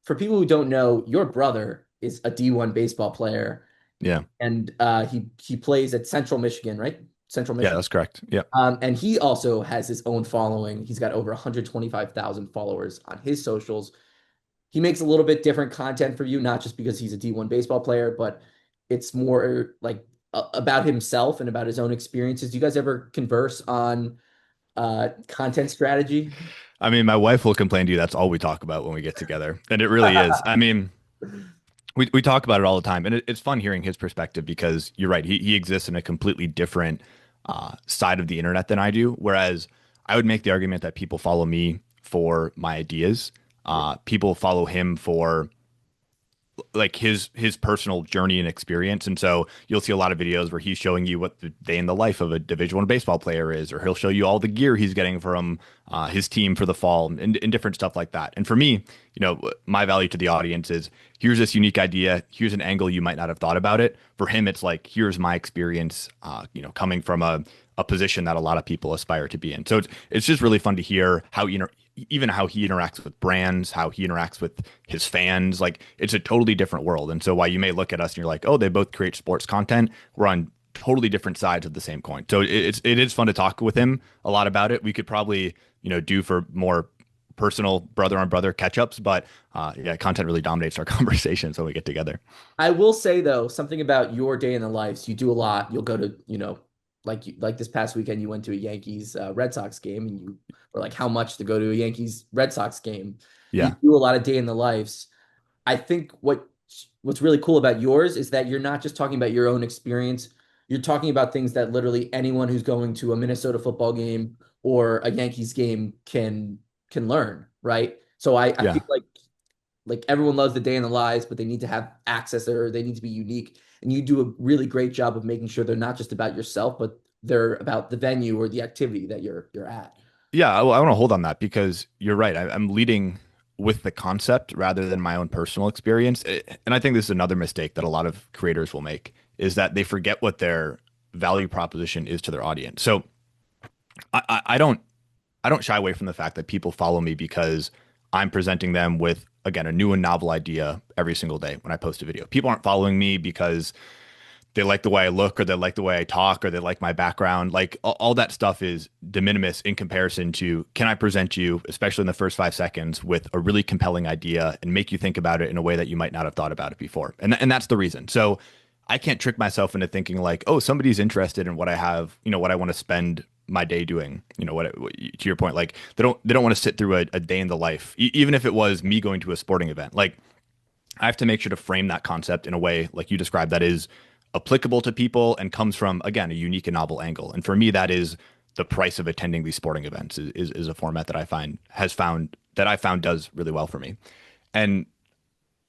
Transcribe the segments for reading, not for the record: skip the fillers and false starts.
for people who don't know, your brother is a D1 baseball player, Yeah. and he plays at Central Michigan, right? Central Yeah, Michigan. that's correct. Yeah. And he also has his own following. He's got over 125,000 followers on his socials. He makes a little bit different content for you, not just because he's a D1 baseball player, but it's more like about himself and about his own experiences. Do you guys ever converse on content strategy? I mean, my wife will complain to you that's all we talk about when we get together. And it really is. I mean, we talk about it all the time. And it's fun hearing his perspective because you're right. He exists in a completely different side of the internet than I do. Whereas I would make the argument that people follow me for my ideas. Yeah. People follow him for like his personal journey and experience. And so you'll see a lot of videos where he's showing you what the day in the life of a Division One baseball player is, or he'll show you all the gear he's getting from his team for the fall and different stuff like that. And for me, my value to the audience is here's this unique idea, here's an angle you might not have thought about it. For him, it's like here's my experience, coming from a position that a lot of people aspire to be in. So it's just really fun to hear even how he interacts with brands, how he interacts with his fans. Like it's a totally different world. And so while you may look at us and you're like, oh, they both create sports content, we're on totally different sides of the same coin. So it is fun to talk with him a lot about it. We could probably, do for more personal brother on brother catch ups, but yeah, content really dominates our conversations when we get together. I will say though, something about your day in the lives. You do a lot. You'll go to, like this past weekend, you went to a Yankees Red Sox game, and you were like, how much to go to a Yankees Red Sox game? You Yeah. do a lot of day in the lives. I think what's really cool about yours is that you're not just talking about your own experience. You're talking about things that literally anyone who's going to a Minnesota football game or a Yankees game can learn, right? So I Yeah. feel like everyone loves the day in the lives, but they need to have access or they need to be unique. And you do a really great job of making sure they're not just about yourself, but they're about the venue or the activity that you're at. Yeah, I want to hold on that because you're right. I'm leading with the concept rather than my own personal experience. And I think this is another mistake that a lot of creators will make is that they forget what their value proposition is to their audience. So I don't shy away from the fact that people follow me because I'm presenting them with, again, a new and novel idea every single day when I post a video. People aren't following me because they like the way I look or they like the way I talk or they like my background. Like all that stuff is de minimis in comparison to can I present you, especially in the first 5 seconds, with a really compelling idea and make you think about it in a way that you might not have thought about it before. And that's the reason. So I can't trick myself into thinking like, oh, somebody's interested in what I have, what I want to spend my day doing. To your point, like they don't want to sit through a day in the life, even if it was me going to a sporting event. Like I have to make sure to frame that concept in a way, like you described, that is applicable to people and comes from, again, a unique and novel angle. And for me, that is the price of attending these sporting events is a format that I found does really well for me. And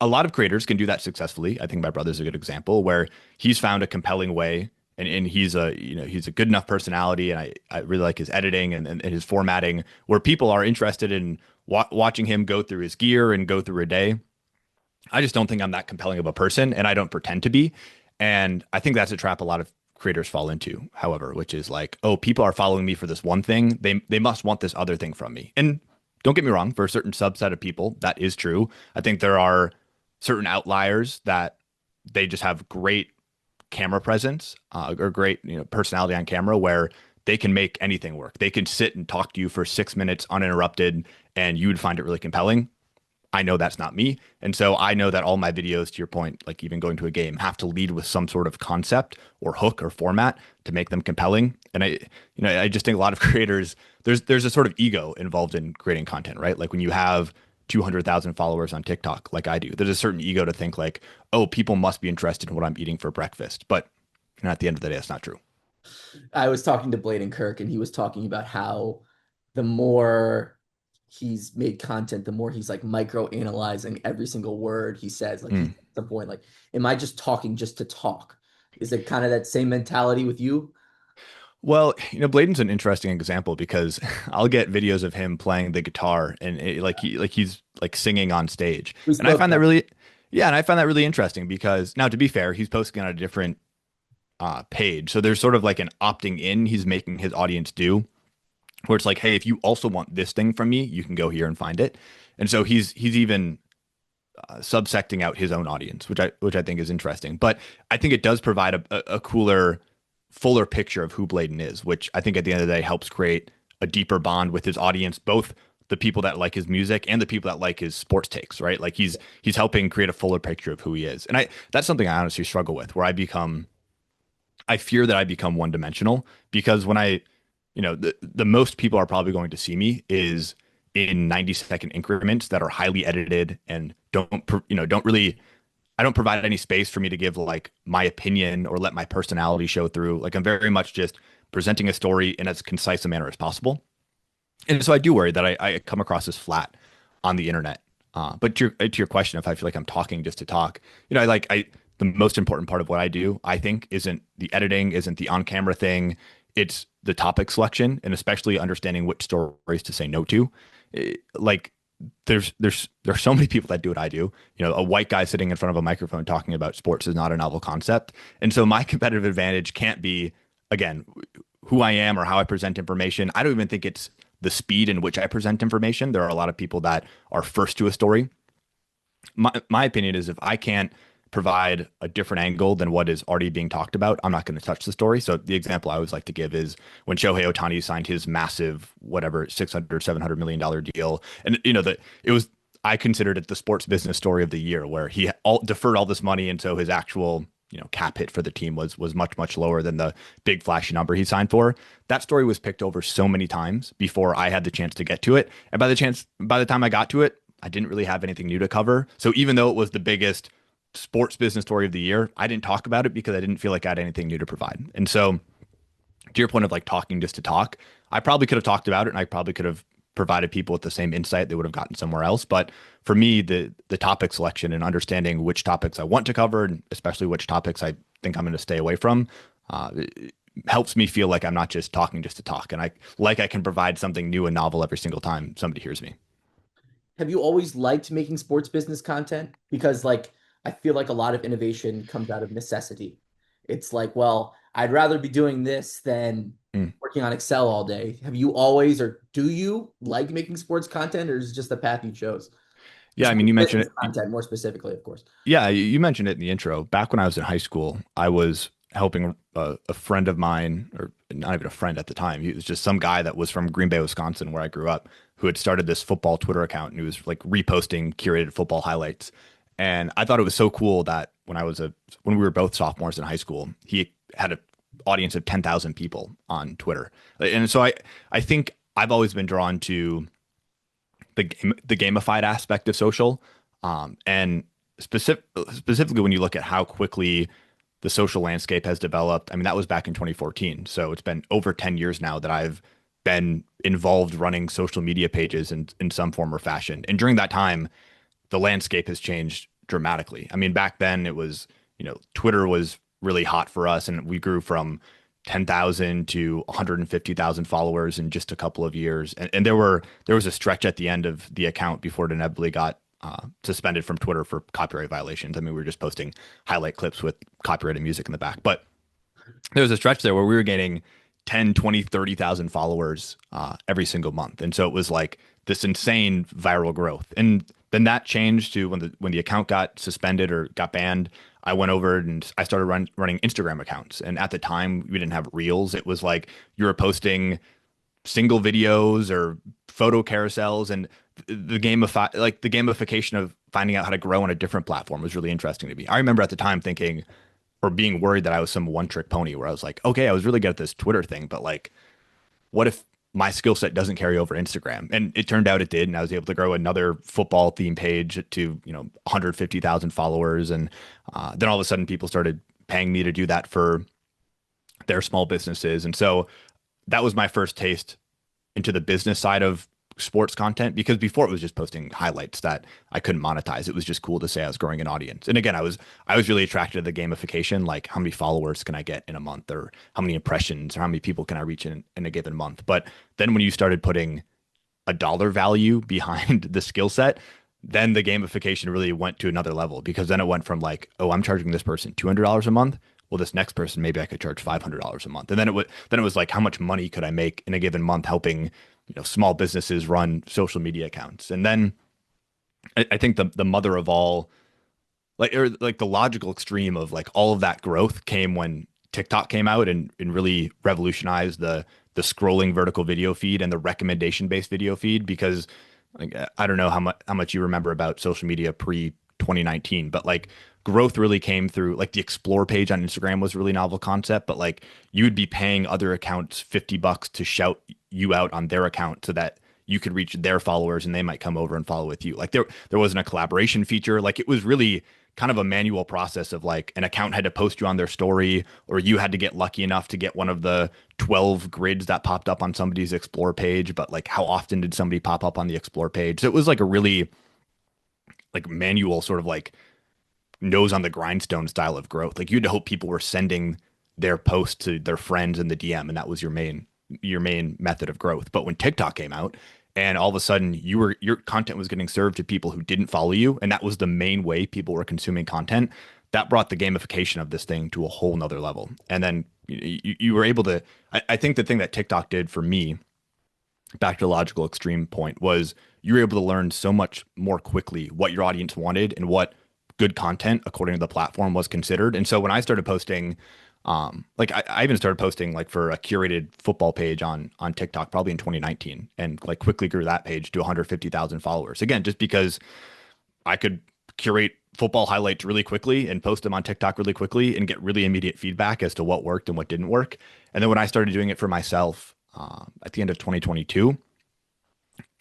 a lot of creators can do that successfully. I think my brother's a good example where he's found a compelling way and he's a good enough personality and I really like his editing and his formatting where people are interested in watching him go through his gear and go through a day. I just don't think I'm that compelling of a person, and I don't pretend to be. And I think that's a trap a lot of creators fall into, however, which is like, oh, people are following me for this one thing. They must want this other thing from me. And don't get me wrong, for a certain subset of people, that is true. I think there are certain outliers that they just have great camera presence or great personality on camera where they can make anything work. They can sit and talk to you for 6 minutes uninterrupted, and you would find it really compelling. I know that's not me. And so I know that all my videos, to your point, like even going to a game, have to lead with some sort of concept or hook or format to make them compelling. And I just think a lot of creators, there's a sort of ego involved in creating content, right? Like when you have 200,000 followers on TikTok, like I do, there's a certain ego to think like, oh, people must be interested in what I'm eating for breakfast. But at the end of the day, that's not true. I was talking to Bladen Kirk, and he was talking about how the more he's made content, the more he's like micro analyzing every single word he says. Like he's Mm. at the point, like, am I just talking just to talk? Is it kind of that same mentality with you? Well, Bladen's an interesting example because I'll get videos of him playing the guitar and he's like singing on stage. We And I spoke find that about. really yeah, and I find that really interesting because now to be fair, he's posting on a different page. So there's sort of like an opting in he's making his audience do where it's like, "Hey, if you also want this thing from me, you can go here and find it." And so he's even subsecting out his own audience, which I think is interesting. But I think it does provide a cooler, fuller picture of who Bladen is, which I think at the end of the day helps create a deeper bond with his audience, both the people that like his music and the people that like his sports takes, right? Like he's helping create a fuller picture of who he is. And I that's something I honestly struggle with, where I fear that I become one dimensional because the most people are probably going to see me is in 90-second increments that are highly edited and don't really, I don't provide any space for me to give like my opinion or let my personality show through. Like I'm very much just presenting a story in as concise a manner as possible. And so I do worry that I come across as flat on the internet. But to your question, if I feel like I'm talking just to talk, the most important part of what I do, I think, isn't the editing, isn't the on-camera thing. It's the topic selection and especially understanding which stories to say no to. Like there's so many people that do what I do. A white guy sitting in front of a microphone talking about sports is not a novel concept. And so my competitive advantage can't be, again, who I am or how I present information. I don't even think it's the speed in which I present information. There are a lot of people that are first to a story. My opinion is if I can't provide a different angle than what is already being talked about, I'm not going to touch the story. So the example I always like to give is when Shohei Ohtani signed his massive, whatever, 600, $700 million deal. And, I considered it the sports business story of the year where he deferred all this money. And so his actual, cap hit for the team was much, much lower than the big flashy number he signed for. That story was picked over so many times before I had the chance to get to it. And by the time I got to it, I didn't really have anything new to cover. So even though it was the biggest sports business story of the year, I didn't talk about it because I didn't feel like I had anything new to provide. And so to your point of like talking just to talk, I probably could have talked about it and I probably could have provided people with the same insight they would have gotten somewhere else. But for me, the topic selection and understanding which topics I want to cover, and especially which topics I think I'm going to stay away from, it helps me feel like I'm not just talking just to talk. And I can provide something new and novel every single time somebody hears me. Have you always liked making sports business content? Because like I feel like a lot of innovation comes out of necessity. It's like, well, I'd rather be doing this than Mm. working on Excel all day. Have you always, or do you like making sports content, or is it just the path you chose? Yeah, I mean, Sports you mentioned business it. content, more specifically, of course. Yeah, you mentioned it in the intro. Back when I was in high school, I was helping a friend of mine, or not even a friend at the time. He was just some guy that was from Green Bay, Wisconsin, where I grew up, who had started this football Twitter account and he was like reposting curated football highlights. And I thought it was so cool that when we were both sophomores in high school, he had an audience of 10,000 people on Twitter. And so I think I've always been drawn to the gamified aspect of social. And specifically when you look at how quickly the social landscape has developed. I mean, that was back in 2014. So it's been over 10 years now that I've been involved running social media pages in some form or fashion. And during that time, the landscape has changed dramatically. I mean, back then it was, Twitter was really hot for us and we grew from 10,000 to 150,000 followers in just a couple of years. And there was a stretch at the end of the account before it inevitably got suspended from Twitter for copyright violations. I mean, we were just posting highlight clips with copyrighted music in the back. But there was a stretch there where we were getting 10, 20, 30,000 followers every single month. And so it was like this insane viral growth. And then that changed to when the account got suspended or got banned. I went over and I started running Instagram accounts. And at the time, we didn't have reels. It was like you were posting single videos or photo carousels, and the gamification of finding out how to grow on a different platform was really interesting to me. I remember at the time thinking or being worried that I was some one trick pony where I was like, okay, I was really good at this Twitter thing, but like, what if my skill set doesn't carry over Instagram? And it turned out it did. And I was able to grow another football theme page to, 150,000 followers. And then all of a sudden people started paying me to do that for their small businesses. And so that was my first taste into the business side of sports content, because before it was just posting highlights that I couldn't monetize. It was just cool to say I was growing an audience. And again, I was really attracted to the gamification, like how many followers can I get in a month, or how many impressions, or how many people can I reach in a given month. But then when you started putting a dollar value behind the skill set, then the gamification really went to another level, because then it went from like, oh, I'm charging this person $200 a month. Well, this next person, maybe I could charge $500 a month. And then it was like, how much money could I make in a given month helping, small businesses run social media accounts? And then I think the mother of all, like, or like the logical extreme of like all of that growth came when TikTok came out and really revolutionized the scrolling vertical video feed and the recommendation based video feed. Because like, I don't know how much you remember about social media pre 2019, but like growth really came through like the explore page on Instagram was a really novel concept, but like you would be paying other accounts $50 to shout you out on their account so that you could reach their followers and they might come over and follow with you. Like there wasn't a collaboration feature. Like it was really kind of a manual process of like an account had to post you on their story, or you had to get lucky enough to get one of the 12 grids that popped up on somebody's explore page. But like how often did somebody pop up on the explore page? So it was like a really like manual sort of like nose on the grindstone style of growth. Like you had to hope people were sending their post to their friends in the DM, and that was your main method of growth. But when TikTok came out, and all of a sudden your content was getting served to people who didn't follow you, and that was the main way people were consuming content, that brought the gamification of this thing to a whole nother level. And then you were able to. I think the thing that TikTok did for me, back to the logical extreme point, was you were able to learn so much more quickly what your audience wanted and what good content according to the platform was considered. And so when I started posting, like I even started posting like for a curated football page on TikTok probably in 2019, and like quickly grew that page to 150,000 followers. Again, just because I could curate football highlights really quickly and post them on TikTok really quickly and get really immediate feedback as to what worked and what didn't work. And then when I started doing it for myself at the end of 2022,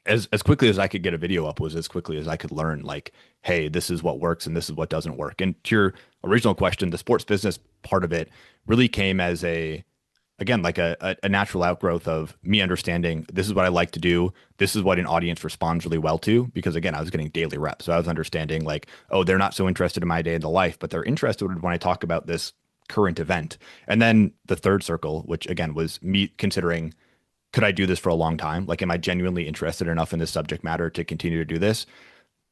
as quickly as I could get a video up was as quickly as I could learn, like, hey, this is what works and this is what doesn't work. And to your original question, the sports business part of it really came as again, like a natural outgrowth of me understanding this is what I like to do. This is what an audience responds really well to. Because again, I was getting daily reps. So I was understanding like, oh, they're not so interested in my day in the life, but they're interested when I talk about this current event. And then the third circle, which again was me considering, could I do this for a long time? Like, am I genuinely interested enough in this subject matter to continue to do this?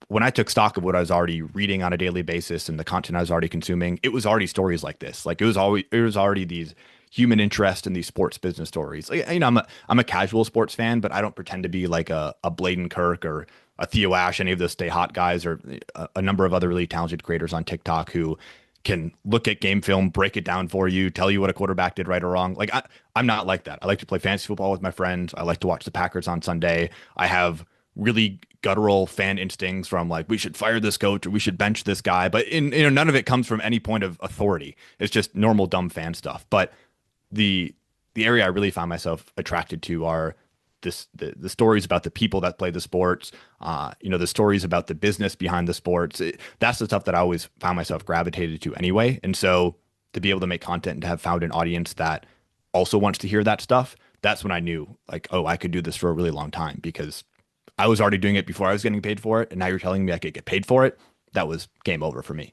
When I took stock of what I was already reading on a daily basis and the content I was already consuming, it was already stories like this. Like it was already these human interest in these sports business stories. Like, I'm a casual sports fan, but I don't pretend to be like a Bladen Kirk or a Theo Ash, any of the Stay Hot guys, or a number of other really talented creators on TikTok who can look at game film, break it down for you, tell you what a quarterback did right or wrong. Like I'm not like that. I like to play fantasy football with my friends. I like to watch the Packers on Sunday. I have really guttural fan instincts from like, we should fire this coach or we should bench this guy. But none of it comes from any point of authority. It's just normal dumb fan stuff. But the the area I really found myself attracted to are the stories about the people that play the sports, the stories about the business behind the sports. That's the stuff that I always found myself gravitated to anyway. And so to be able to make content and to have found an audience that also wants to hear that stuff, that's when I knew like, oh, I could do this for a really long time, because I was already doing it before I was getting paid for it. And now you're telling me I could get paid for it. That was game over for me.